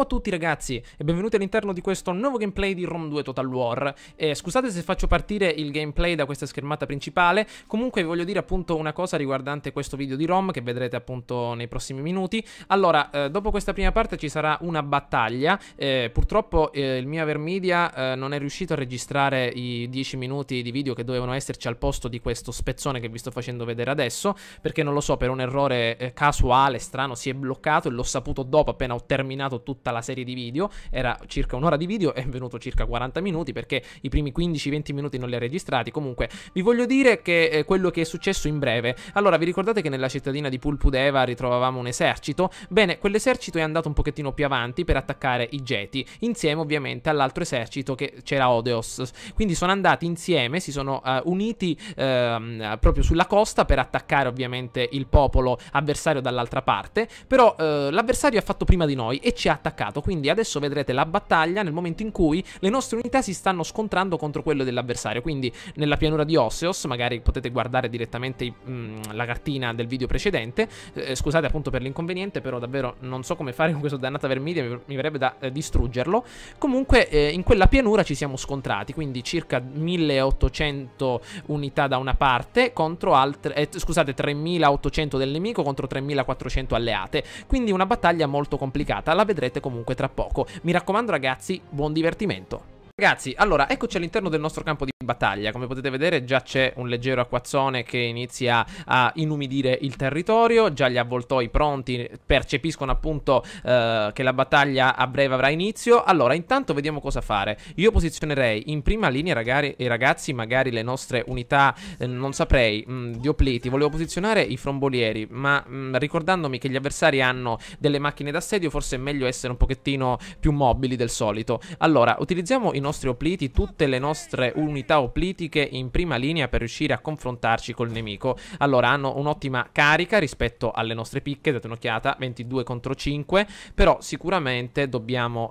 Ciao a tutti ragazzi e benvenuti all'interno di questo nuovo gameplay di Rome 2 Total War. Scusate se faccio partire il gameplay da questa schermata principale, comunque vi voglio dire appunto una cosa riguardante questo video di Rome che vedrete appunto nei prossimi minuti. Allora, dopo questa prima parte ci sarà una battaglia, purtroppo il mio Avermedia non è riuscito a registrare i 10 minuti di video che dovevano esserci al posto di questo spezzone che vi sto facendo vedere adesso, perché non lo so, per un errore casuale, strano, si è bloccato e l'ho saputo dopo appena ho terminato tutta la serie di video. Era circa un'ora di video e è venuto circa 40 minuti perché i primi 15-20 minuti non li ha registrati. Comunque vi voglio dire che quello che è successo in breve. Allora, vi ricordate che nella cittadina di Pulpudeva ritrovavamo un esercito? Bene, quell'esercito è andato un pochettino più avanti per attaccare i Geti, insieme ovviamente all'altro esercito che c'era Odeos. Quindi sono andati insieme, si sono uniti proprio sulla costa per attaccare ovviamente il popolo avversario dall'altra parte. Però l'avversario ha fatto prima di noi e ci ha attaccato, quindi adesso vedrete la battaglia nel momento in cui le nostre unità si stanno scontrando contro quello dell'avversario. Quindi nella pianura di Osseos, magari potete guardare direttamente la cartina del video precedente. Scusate appunto per l'inconveniente, però davvero non so come fare con questo dannato Avermedia, mi verrebbe da distruggerlo. Comunque in quella pianura ci siamo scontrati, quindi circa 1800 unità da una parte contro altre, scusate, 3800 del nemico contro 3400 alleate. Quindi una battaglia molto complicata, la vedrete comunque tra poco. Mi raccomando ragazzi, buon divertimento. Ragazzi, allora, eccoci all'interno del nostro campo di battaglia. Come potete vedere già c'è un leggero acquazzone che inizia a inumidire il territorio. Già gli avvoltoi pronti percepiscono appunto che la battaglia a breve avrà inizio. Allora, intanto vediamo cosa fare. Io posizionerei in prima linea ragazzi, magari le nostre unità, non saprei, di opliti. Volevo posizionare i frombolieri, ma ricordandomi che gli avversari hanno delle macchine d'assedio, forse è meglio essere un pochettino più mobili del solito. Allora, utilizziamo i nostri opliti, tutte le nostre unità oplitiche in prima linea per riuscire a confrontarci col nemico. Allora, hanno un'ottima carica rispetto alle nostre picche, date un'occhiata, 22 contro 5, però sicuramente dobbiamo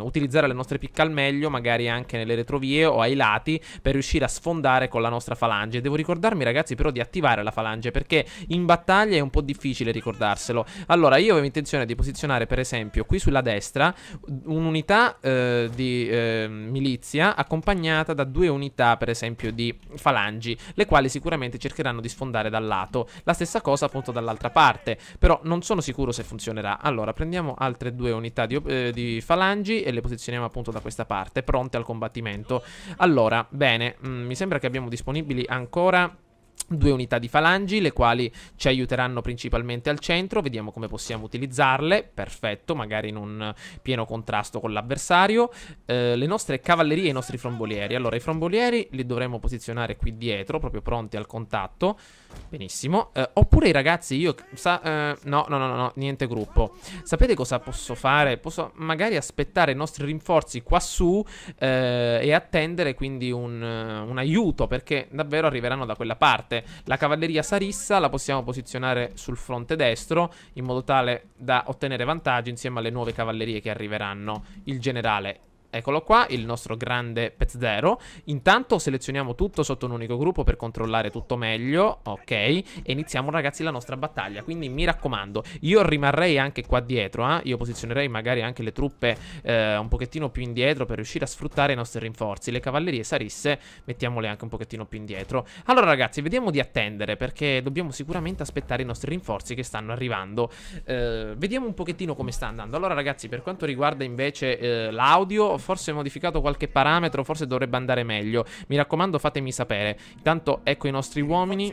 utilizzare le nostre picche al meglio, magari anche nelle retrovie o ai lati, per riuscire a sfondare con la nostra falange. Devo ricordarmi ragazzi però di attivare la falange, perché in battaglia è un po' difficile ricordarselo. Allora, io avevo intenzione di posizionare per esempio qui sulla destra un'unità di milizia accompagnata da due unità per esempio di falangi, le quali sicuramente cercheranno di sfondare dal lato. La stessa cosa appunto dall'altra parte, però non sono sicuro se funzionerà. Allora prendiamo altre due unità di falangi e le posizioniamo appunto da questa parte, pronte al combattimento. Allora, bene, mi sembra che abbiamo disponibili ancora due unità di falangi, le quali ci aiuteranno principalmente al centro. Vediamo come possiamo utilizzarle. Perfetto, magari in un pieno contrasto con l'avversario. Le nostre cavallerie e i nostri frombolieri. Allora, i frombolieri li dovremo posizionare qui dietro, proprio pronti al contatto. Benissimo. Oppure i ragazzi, io no, niente gruppo. Sapete cosa posso fare? Posso magari aspettare i nostri rinforzi qua su e attendere quindi un aiuto, perché davvero arriveranno da quella parte. La cavalleria Sarissa la possiamo posizionare sul fronte destro in modo tale da ottenere vantaggi insieme alle nuove cavallerie che arriveranno. Il generale, eccolo qua, il nostro grande Pezzero. Intanto selezioniamo tutto sotto un unico gruppo per controllare tutto meglio. Ok, e iniziamo ragazzi la nostra battaglia. Quindi mi raccomando, io rimarrei anche qua dietro, io posizionerei magari anche le truppe un pochettino più indietro per riuscire a sfruttare i nostri rinforzi. Le cavallerie sarisse mettiamole anche un pochettino più indietro. Allora ragazzi, vediamo di attendere, perché dobbiamo sicuramente aspettare i nostri rinforzi che stanno arrivando. Vediamo un pochettino come sta andando. Allora ragazzi, per quanto riguarda invece l'audio, forse modificato qualche parametro, forse dovrebbe andare meglio. Mi raccomando, fatemi sapere. Intanto ecco i nostri uomini,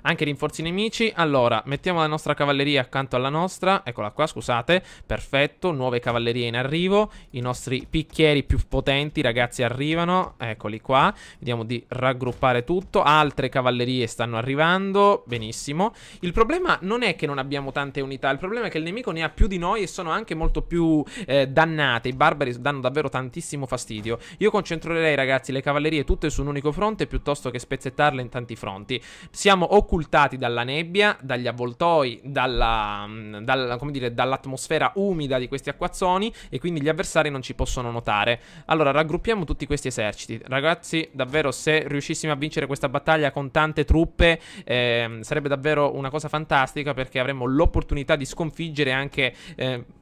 anche rinforzi nemici. Allora, mettiamo la nostra cavalleria accanto alla nostra. Eccola qua, scusate. Perfetto, nuove cavallerie in arrivo. I nostri picchieri più potenti ragazzi arrivano. Eccoli qua. Vediamo di raggruppare tutto. Altre cavallerie stanno arrivando. Benissimo. Il problema non è che non abbiamo tante unità, il problema è che il nemico ne ha più di noi e sono anche molto più dannati. cannonate. I barbari danno davvero tantissimo fastidio. Io concentrerei, ragazzi, le cavallerie tutte su un unico fronte piuttosto che spezzettarle in tanti fronti. Siamo occultati dalla nebbia, dagli avvoltoi, come dire, dall'atmosfera umida di questi acquazzoni, e quindi gli avversari non ci possono notare. Allora, raggruppiamo tutti questi eserciti. Ragazzi, davvero, se riuscissimo a vincere questa battaglia con tante truppe, sarebbe davvero una cosa fantastica, perché avremmo l'opportunità di sconfiggere anche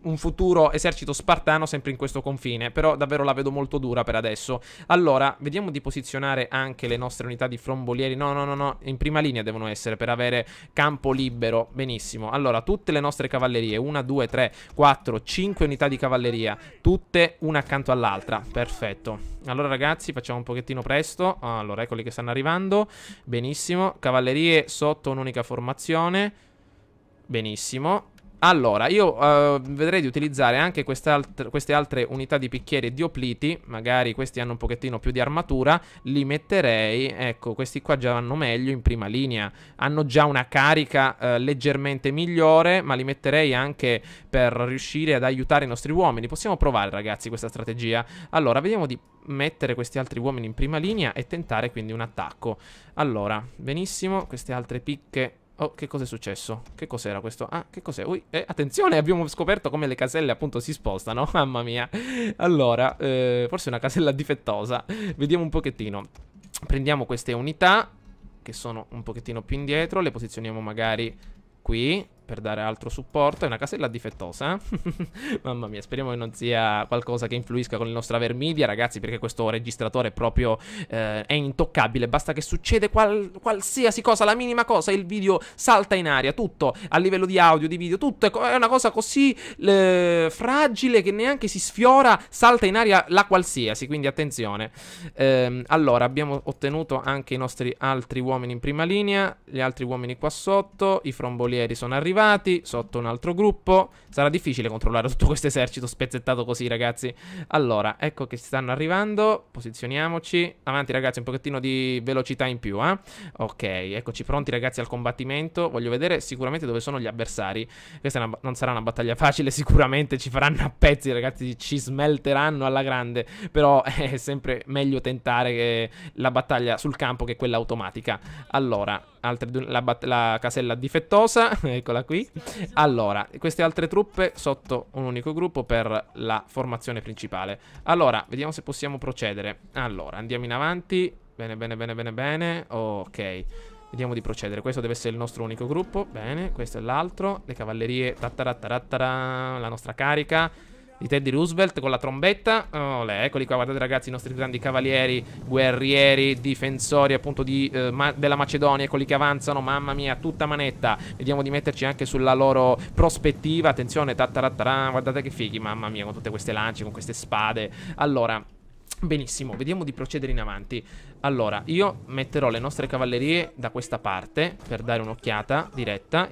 un futuro esercito spartano sempre in questo confine. Però davvero la vedo molto dura per adesso. Allora, vediamo di posizionare anche le nostre unità di frombolieri. No, in prima linea devono essere, per avere campo libero. Benissimo. Allora, tutte le nostre cavallerie, 1, 2, 3, 4, 5 unità di cavalleria, tutte una accanto all'altra. Perfetto. Allora, ragazzi, facciamo un pochettino presto. Allora, eccoli che stanno arrivando. Benissimo. Cavallerie sotto un'unica formazione. Benissimo. Allora, io vedrei di utilizzare anche queste altre unità di picchieri e di opliti. Magari questi hanno un pochettino più di armatura. Li metterei, ecco, questi qua già vanno meglio in prima linea. Hanno già una carica leggermente migliore, ma li metterei anche per riuscire ad aiutare i nostri uomini. Possiamo provare, ragazzi, questa strategia. Allora, vediamo di mettere questi altri uomini in prima linea e tentare quindi un attacco. Allora, benissimo, queste altre picche. Oh, che cosa è successo? Che cos'era questo? Ah, che cos'è? Attenzione, abbiamo scoperto come le caselle appunto si spostano. Mamma mia. Allora, forse una casella difettosa. Vediamo un pochettino. Prendiamo queste unità che sono un pochettino più indietro. Le posizioniamo magari qui per dare altro supporto. È una casella difettosa. Mamma mia, speriamo che non sia qualcosa che influisca con il nostro aver media, ragazzi, perché questo registratore proprio è intoccabile. Basta che succede qualsiasi cosa, la minima cosa, il video salta in aria, tutto, a livello di audio, di video, tutto è una cosa così fragile che neanche si sfiora, salta in aria la qualsiasi, quindi attenzione. Allora, abbiamo ottenuto anche i nostri altri uomini in prima linea, gli altri uomini qua sotto, i frombolieri sono arrivati sotto un altro gruppo. Sarà difficile controllare tutto questo esercito spezzettato così, ragazzi. Allora, ecco che stanno arrivando. Posizioniamoci. Avanti, ragazzi, un pochettino di velocità in più, Ok, eccoci pronti, ragazzi, al combattimento. Voglio vedere sicuramente dove sono gli avversari. Questa non sarà una battaglia facile, sicuramente ci faranno a pezzi, ragazzi, ci smelteranno alla grande. Però è sempre meglio tentare la battaglia sul campo che quella automatica. Allora, la casella difettosa, eccola qui. Allora, queste altre truppe sotto un unico gruppo per la formazione principale. Allora, vediamo se possiamo procedere. Allora, andiamo in avanti. Bene. Ok, vediamo di procedere. Questo deve essere il nostro unico gruppo. Bene, questo è l'altro. Le cavallerie, la nostra carica di Teddy Roosevelt con la trombetta. Eccoli qua, guardate, ragazzi, i nostri grandi cavalieri, guerrieri, difensori appunto della Macedonia. Eccoli che avanzano, mamma mia, tutta manetta. Vediamo di metterci anche sulla loro prospettiva. Attenzione, guardate che fighi, mamma mia, con tutte queste lance, con queste spade. Allora, benissimo, vediamo di procedere in avanti. Allora, io metterò le nostre cavallerie da questa parte per dare un'occhiata diretta.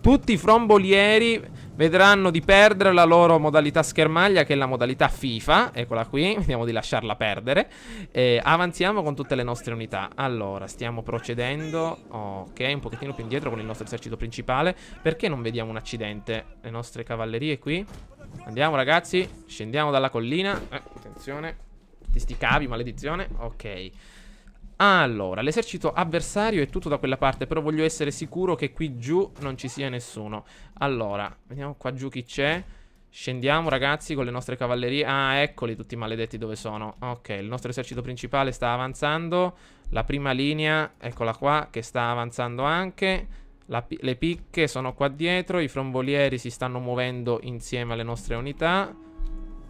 Tutti i frombolieri vedranno di perdere la loro modalità schermaglia, che è la modalità FIFA. Eccola qui, vediamo di lasciarla perdere. Avanziamo con tutte le nostre unità. Allora, stiamo procedendo. Ok, un pochettino più indietro con il nostro esercito principale. Perché non vediamo un accidente? Le nostre cavallerie qui. Andiamo, ragazzi, scendiamo dalla collina. Attenzione, sti cavi, maledizione. Ok. Allora, l'esercito avversario è tutto da quella parte, però voglio essere sicuro che qui giù non ci sia nessuno. Allora, vediamo qua giù chi c'è. Scendiamo, ragazzi, con le nostre cavallerie. Ah, eccoli tutti maledetti dove sono. Ok, il nostro esercito principale sta avanzando. La prima linea, eccola qua, che sta avanzando anche. Le picche sono qua dietro. I frombolieri si stanno muovendo insieme alle nostre unità.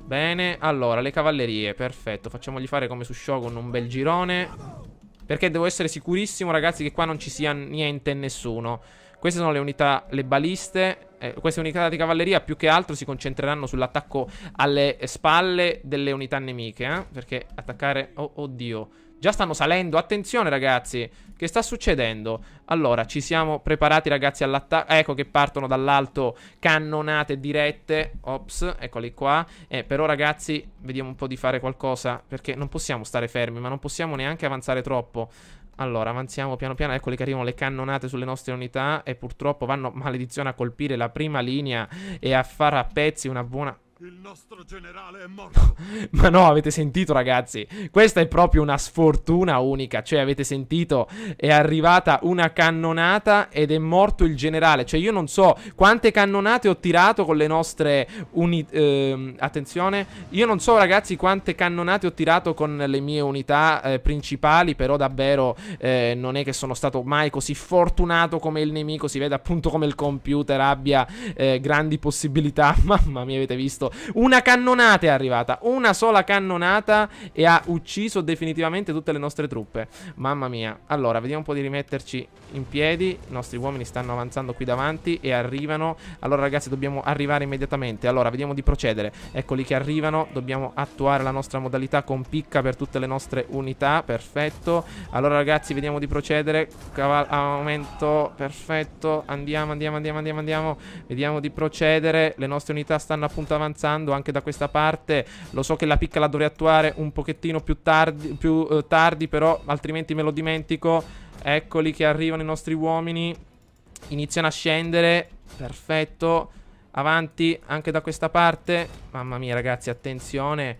Bene, allora, le cavallerie, perfetto. Facciamogli fare come su Shogun un bel girone, perché devo essere sicurissimo, ragazzi, che qua non ci sia niente e nessuno. Queste sono le unità, le baliste. Queste unità di cavalleria più che altro si concentreranno sull'attacco alle spalle delle unità nemiche, perché attaccare... Oh, oddio, già stanno salendo, attenzione, ragazzi. Che sta succedendo? Allora, ci siamo preparati, ragazzi, all'attacco. Ecco che partono dall'alto cannonate dirette. Ops, eccoli qua. Però, ragazzi, vediamo un po' di fare qualcosa, perché non possiamo stare fermi, ma non possiamo neanche avanzare troppo. Allora, avanziamo piano piano. Eccoli che arrivano le cannonate sulle nostre unità, e purtroppo vanno, maledizione, a colpire la prima linea e a fare a pezzi una buona... Il nostro generale è morto. Ma no, avete sentito, ragazzi? Questa è proprio una sfortuna unica. Cioè, avete sentito? È arrivata una cannonata ed è morto il generale. Cioè, io non so quante cannonate ho tirato con le nostre attenzione. Io non so, ragazzi, quante cannonate ho tirato con le mie unità principali. Però davvero non è che sono stato mai così fortunato come il nemico. Si vede appunto come il computer abbia grandi possibilità. Mamma mia, avete visto? Una cannonata è arrivata, una sola cannonata e ha ucciso definitivamente tutte le nostre truppe. Mamma mia. Allora, vediamo un po' di rimetterci in piedi. I nostri uomini stanno avanzando qui davanti e arrivano. Allora, ragazzi, dobbiamo arrivare immediatamente. Allora, vediamo di procedere. Eccoli che arrivano. Dobbiamo attuare la nostra modalità con picca per tutte le nostre unità. Perfetto. Allora, ragazzi, vediamo di procedere. Aumento. Perfetto. Andiamo. Vediamo di procedere. Le nostre unità stanno appunto avanzando anche da questa parte. Lo so che la picca la dovrei attuare un pochettino più tardi, però altrimenti me lo dimentico. Eccoli che arrivano i nostri uomini. Iniziano a scendere. Perfetto. Avanti anche da questa parte. Mamma mia, ragazzi, attenzione.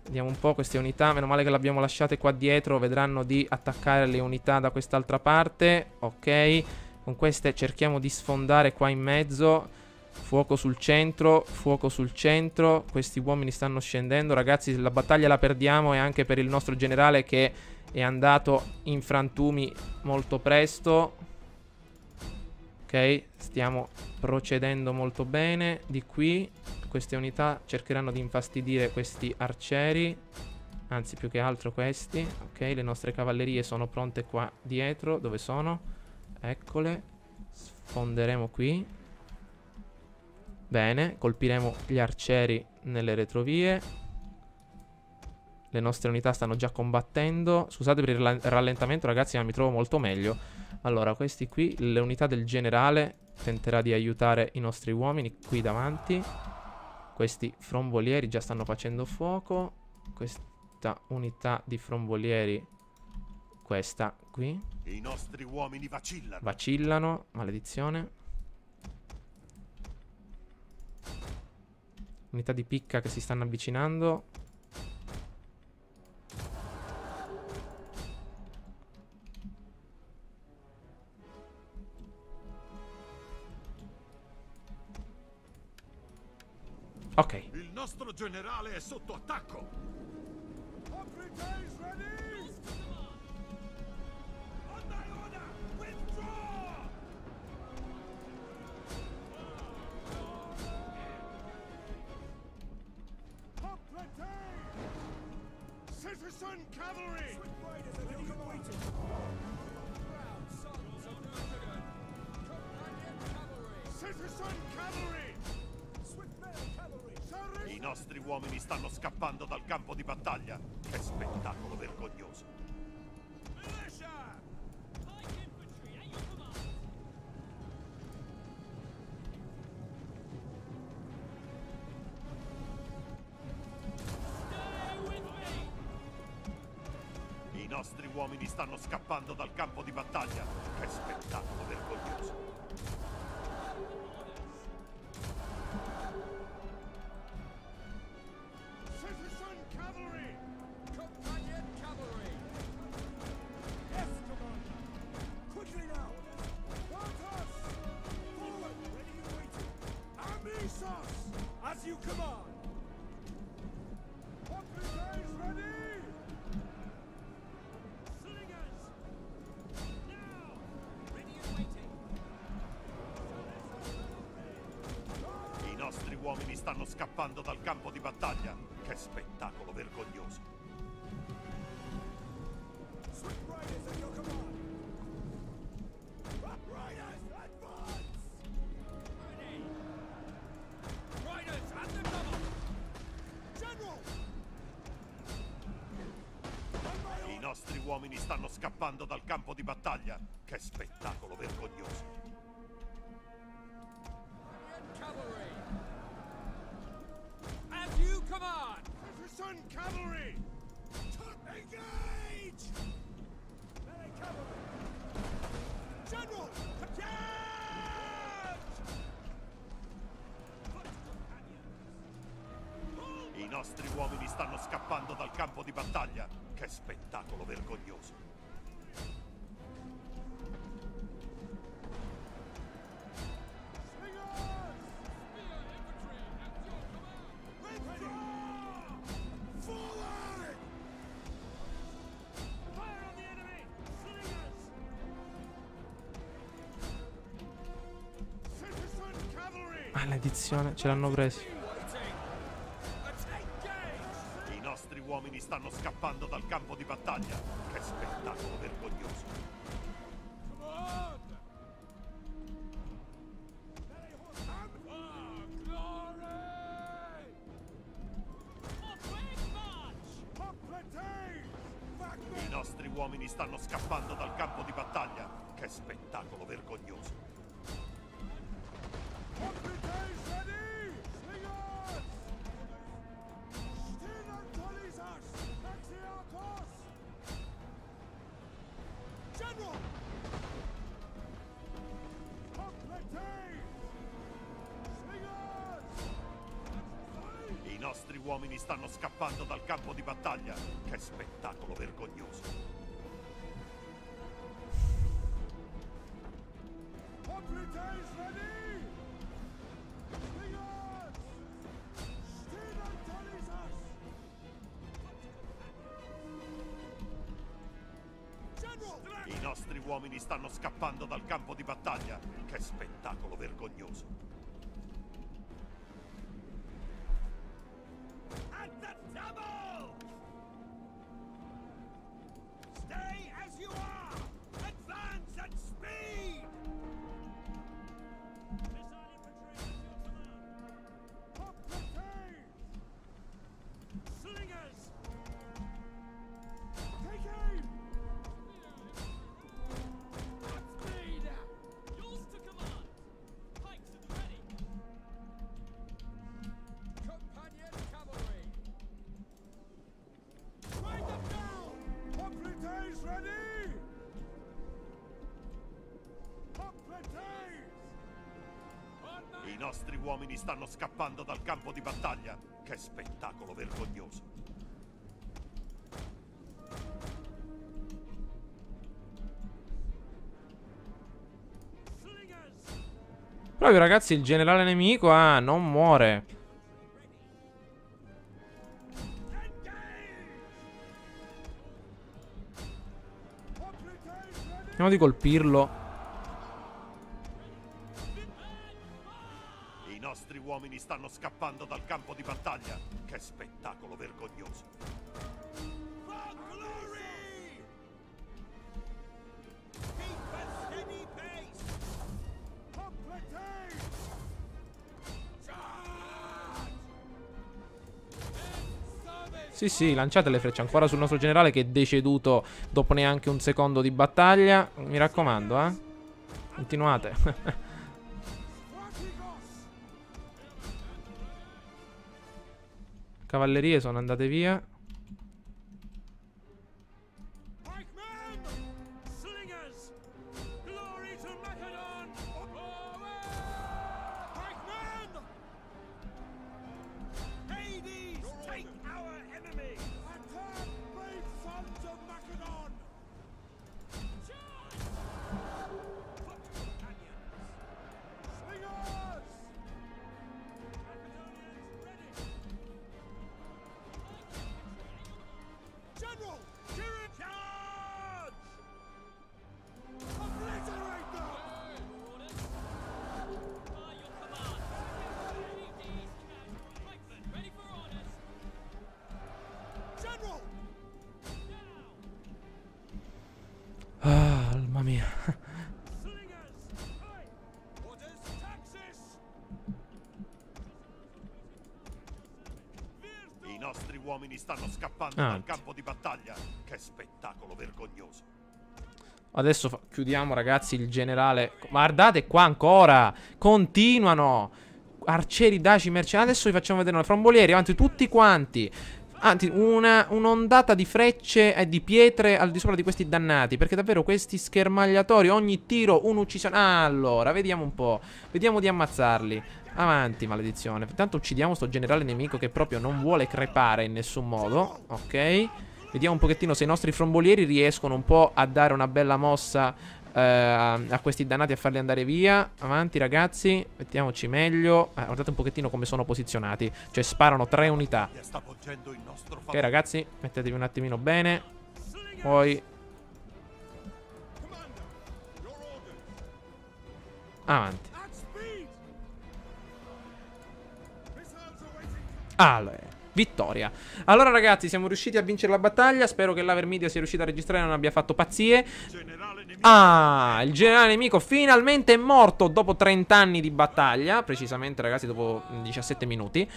Vediamo un po' queste unità. Meno male che le abbiamo lasciate qua dietro. Vedranno di attaccare le unità da quest'altra parte. Ok. Con queste cerchiamo di sfondare qua in mezzo. Fuoco sul centro, fuoco sul centro. Questi uomini stanno scendendo. Ragazzi, la battaglia la perdiamo. E anche per il nostro generale che è andato in frantumi molto presto. Ok, stiamo procedendo molto bene. Di qui queste unità cercheranno di infastidire questi arcieri. Anzi, più che altro questi. Ok, le nostre cavallerie sono pronte qua dietro. Dove sono? Eccole. Sfonderemo qui. Bene, colpiremo gli arcieri nelle retrovie. Le nostre unità stanno già combattendo. Scusate per il rallentamento, ragazzi, ma mi trovo molto meglio. Allora, questi qui, le unità del generale tenterà di aiutare i nostri uomini qui davanti. Questi frombolieri già stanno facendo fuoco. Questa unità di frombolieri, questa qui, I nostri uomini vacillano. Vacillano, maledizione. Unità di picca che si stanno avvicinando. Ok. Il nostro generale è sotto attacco. Citizen cavalry! Citizen cavalry! I nostri uomini stanno scappando dal campo di battaglia. Che spettacolo vergognoso! I nostri uomini stanno scappando dal campo di battaglia. Che spettacolo vergognoso! Citizen cavalry! Companion cavalry! Yes, commander! Quickly now! Arthas! Forward! Ready and waiting! Amisos! As you command! Officers ready! I nostri uomini stanno scappando dal campo di battaglia. Che spettacolo vergognoso! Swift Riders at your command! Riders, advance! Ready! Riders at the double! General! I nostri uomini stanno scappando dal campo di battaglia. Che spettacolo vergognoso! Cavalry! As you command! Citizen cavalry! Engage! Melee cavalry! General! Charge! Foot companions! nostri uomini stanno scappando dal campo di battaglia. Che spettacolo vergognoso. Maledizione, ce l'hanno presi. I nostri uomini stanno scappando dal campo di battaglia. Che spettacolo vergognoso. I nostri uomini stanno scappando dal campo di battaglia. Che spettacolo vergognoso. I nostri uomini stanno scappando dal campo di battaglia. Che spettacolo vergognoso. I nostri uomini stanno scappando dal campo di battaglia. Che spettacolo vergognoso. At the double! Stay as you are! Advance at speed! Missile infantry at your command! Slingers! Take aim! I nostri uomini stanno scappando dal campo di battaglia. Che spettacolo vergognoso. Proprio ragazzi, il generale nemico non muore. Andiamo di colpirlo. I nostri uomini stanno scappando dal campo di battaglia. Che spettacolo vergognoso. Sì, sì, lanciate le frecce ancora sul nostro generale che è deceduto dopo neanche un secondo di battaglia. Mi raccomando, continuate. Cavallerie sono andate via. Mamma mia. I nostri uomini stanno scappando dal campo di battaglia. Che spettacolo vergognoso. Adesso chiudiamo ragazzi il generale. Guardate qua ancora. Continuano. Arcieri, daci, mercenari. Adesso vi facciamo vedere una frombolieri avanti tutti quanti. Anzi, un'ondata di frecce e di pietre al di sopra di questi dannati. Perché davvero questi schermagliatori, ogni tiro un'uccisione. Allora, vediamo un po'. Vediamo di ammazzarli. Avanti, maledizione. Intanto uccidiamo sto generale nemico che proprio non vuole crepare in nessun modo. Ok. Vediamo un pochettino se i nostri frombolieri riescono un po' a dare una bella mossa a questi dannati, a farli andare via. Avanti ragazzi, mettiamoci meglio. Guardate un pochettino come sono posizionati. Cioè sparano 3 unità. Ok ragazzi, mettetevi un attimino bene. Poi avanti. Allora, vittoria. Allora ragazzi, siamo riusciti a vincere la battaglia. Spero che l'Avermedia sia riuscita a registrare e non abbia fatto pazzie. Ah, il generale nemico finalmente è morto dopo 30 anni di battaglia. Precisamente ragazzi, dopo 17 minuti.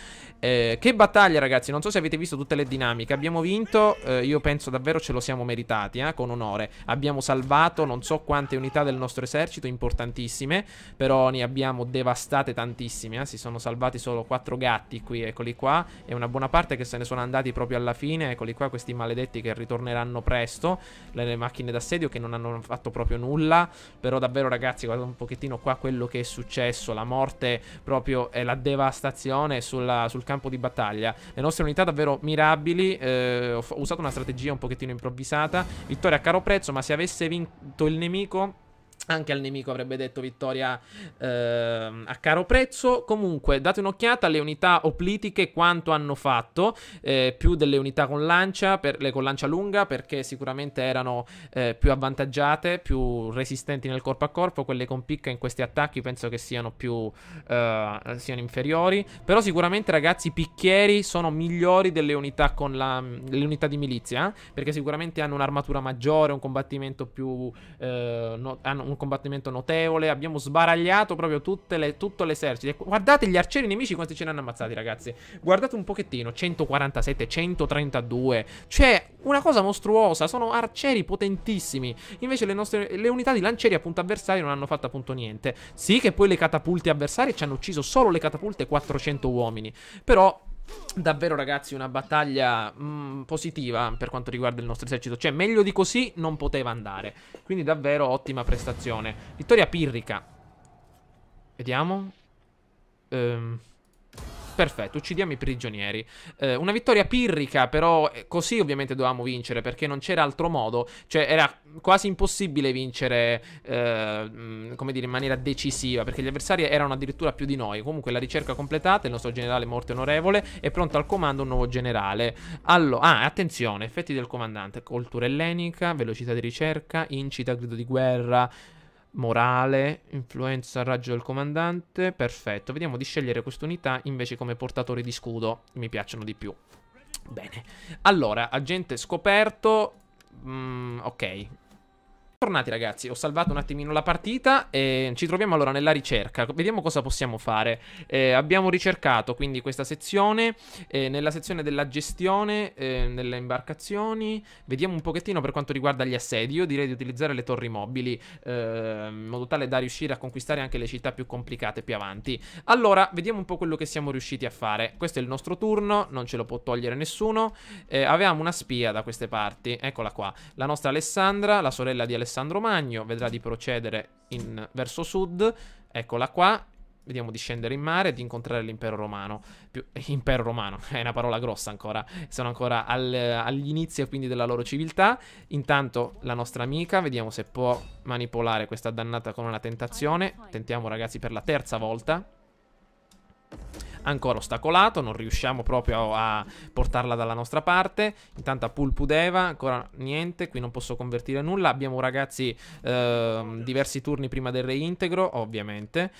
Che battaglia ragazzi, non so se avete visto tutte le dinamiche. Abbiamo vinto, io penso davvero ce lo siamo meritati, con onore. Abbiamo salvato non so quante unità del nostro esercito, importantissime. Però ne abbiamo devastate tantissime, Si sono salvati solo 4 gatti qui, eccoli qua. E una buona parte che se ne sono andati proprio alla fine. Eccoli qua, questi maledetti che ritorneranno presto. Le macchine d'assedio che non hanno fatto proprio nulla. Però davvero ragazzi, guardate un pochettino qua quello che è successo. La morte proprio e la devastazione sul campo di battaglia. Le nostre unità davvero mirabili. Ho usato una strategia un pochettino improvvisata. Vittoria a caro prezzo, ma se avesse vinto il nemico, anche al nemico avrebbe detto vittoria a caro prezzo. Comunque date un'occhiata alle unità oplitiche, quanto hanno fatto, più delle unità con lancia, con lancia lunga, perché sicuramente erano più avvantaggiate, più resistenti nel corpo a corpo. Quelle con picca in questi attacchi penso che siano siano inferiori. Però sicuramente ragazzi i picchieri sono migliori delle unità con le unità di milizia, perché sicuramente hanno un'armatura maggiore, un combattimento più hanno un combattimento notevole. Abbiamo sbaragliato proprio tutto l'esercito. Guardate gli arcieri nemici quanti ce ne hanno ammazzati ragazzi. Guardate un pochettino, 147, 132. Cioè una cosa mostruosa. Sono arcieri potentissimi. Invece le unità di lancieri appunto avversari non hanno fatto appunto niente. Sì che poi le catapulte avversarie ci hanno ucciso solo le catapulte 400 uomini. Però davvero ragazzi una battaglia positiva per quanto riguarda il nostro esercito. Cioè meglio di così non poteva andare. Quindi davvero ottima prestazione. Vittoria pirrica. Vediamo. Perfetto, uccidiamo i prigionieri. Una vittoria pirrica, però così ovviamente dovevamo vincere, perché non c'era altro modo. Cioè era quasi impossibile vincere, come dire, in maniera decisiva, perché gli avversari erano addirittura più di noi. Comunque la ricerca completata, il nostro generale morto e onorevole, è pronto al comando un nuovo generale. Allora, attenzione, effetti del comandante: coltura ellenica, velocità di ricerca, incita, grido di guerra, morale, influenza, raggio del comandante. Perfetto, vediamo di scegliere quest'unità invece come portatori di scudo. Mi piacciono di più. Bene, allora, agente scoperto. Ok. Tornati ragazzi, ho salvato un attimino la partita e ci troviamo allora nella ricerca. Vediamo cosa possiamo fare. Abbiamo ricercato quindi questa sezione, nella sezione della gestione delle imbarcazioni. Vediamo un pochettino per quanto riguarda gli assedi. Io direi di utilizzare le torri mobili, in modo tale da riuscire a conquistare anche le città più complicate più avanti. Allora, vediamo un po' quello che siamo riusciti a fare. Questo è il nostro turno, non ce lo può togliere nessuno. Avevamo una spia da queste parti, eccola qua, la nostra Alessandra, la sorella di Alessandro Magno. Vedrà di procedere verso sud. Eccola qua. Vediamo di scendere in mare e di incontrare l'impero romano. Impero romano è una parola grossa ancora. Sono ancora agli inizi quindi della loro civiltà. Intanto la nostra amica, vediamo se può manipolare questa dannata con una tentazione. Tentiamo ragazzi per la terza volta. Ancora ostacolato, non riusciamo proprio a portarla dalla nostra parte. Intanto a Pulpudeva, ancora niente, qui non posso convertire nulla. Abbiamo ragazzi diversi turni prima del reintegro, ovviamente.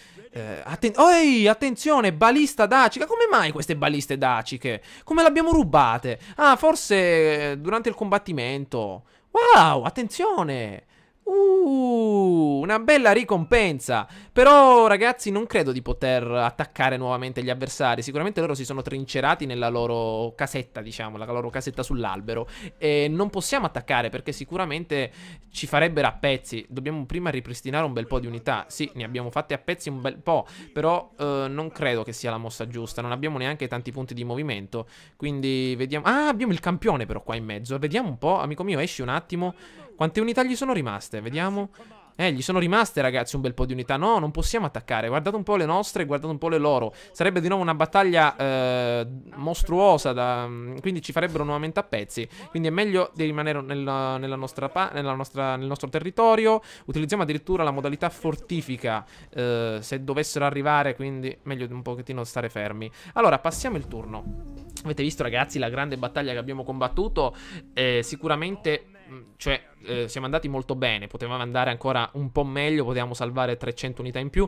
Attenzione, balista dacica. Come mai queste baliste daciche? Come le abbiamo rubate? Ah, forse durante il combattimento. Wow, attenzione. Una bella ricompensa. Però, ragazzi, non credo di poter attaccare nuovamente gli avversari. Sicuramente loro si sono trincerati nella loro casetta, diciamo, la loro casetta sull'albero. E non possiamo attaccare perché sicuramente ci farebbero a pezzi. Dobbiamo prima ripristinare un bel po' di unità. Sì, ne abbiamo fatte a pezzi un bel po'. Però non credo che sia la mossa giusta. Non abbiamo neanche tanti punti di movimento. Quindi vediamo. Ah, abbiamo il campione però qua in mezzo. Vediamo un po', amico mio, esci un attimo. Quante unità gli sono rimaste? Vediamo. Gli sono rimaste, ragazzi, un bel po' di unità. No, non possiamo attaccare. Guardate un po' le nostre, guardate un po' le loro. Sarebbe di nuovo una battaglia mostruosa. Quindi ci farebbero nuovamente a pezzi. Quindi è meglio di rimanere nel nostro territorio. Utilizziamo addirittura la modalità fortifica se dovessero arrivare. Quindi meglio un pochettino stare fermi. Allora, passiamo il turno. Avete visto, ragazzi, la grande battaglia che abbiamo combattuto? Sicuramente... Cioè, siamo andati molto bene. Potevamo andare ancora un po' meglio. Potevamo salvare 300 unità in più.